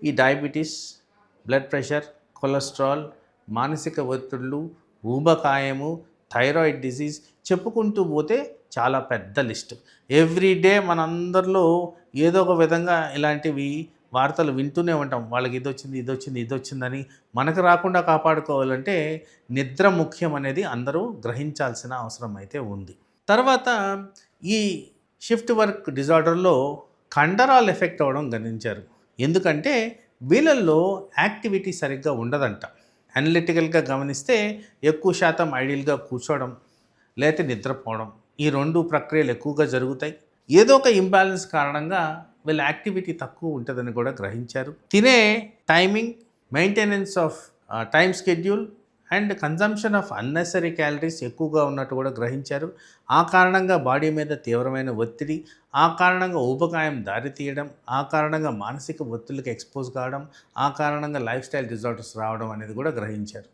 ఈ diabetes, blood pressure, cholesterol, మానసిక ఒత్తిళ్ళు, ఊబకాయము, థైరాయిడ్ డిసీజ్ చెప్పుకుంటూ పోతే చాలా పెద్ద లిస్ట్. ఎవ్రీడే మనందరిలో ఏదో ఒక విధంగా ఇలాంటివి వార్తలు వింటూనే ఉంటాం. వాళ్ళకి ఇదొచ్చింది, ఇదొచ్చింది, ఇదొచ్చిందని. మనకు రాకుండా కాపాడుకోవాలంటే నిద్ర ముఖ్యం అనేది అందరూ గ్రహించాల్సిన అవసరం అయితే ఉంది. తర్వాత ఈ షిఫ్ట్ వర్క్ డిజార్డర్లో కండరాలు ఎఫెక్ట్ అవ్వడం గమనించారు. ఎందుకంటే వీళ్ళల్లో యాక్టివిటీ సరిగ్గా ఉండదంట. అనలిటికల్గా గమనిస్తే ఎక్కువ శాతం ఐడియల్గా కూర్చోవడం లేకపోతే నిద్రపోవడం, ఈ 2 ప్రక్రియలు ఎక్కువగా జరుగుతాయి. ఏదో ఒక ఇంబ్యాలెన్స్ కారణంగా వీళ్ళ యాక్టివిటీ తక్కువ ఉంటుందని కూడా గ్రహించారు. తినే timing, maintenance of time schedule and consumption of unnecessary calories ఎక్కువగా ఉన్నట్టు కూడా గ్రహించారు. ఆ కారణంగా బాడీ మీద తీవ్రమైన ఒత్తిడి, ఆ కారణంగా ఊబకాయం దారితీయడం, ఆ కారణంగా మానసిక ఒత్తిడికి ఎక్స్పోజ్ కావడం, ఆ కారణంగా లైఫ్ స్టైల్ డిజార్డర్స్ రావడం అనేది కూడా గ్రహించారు.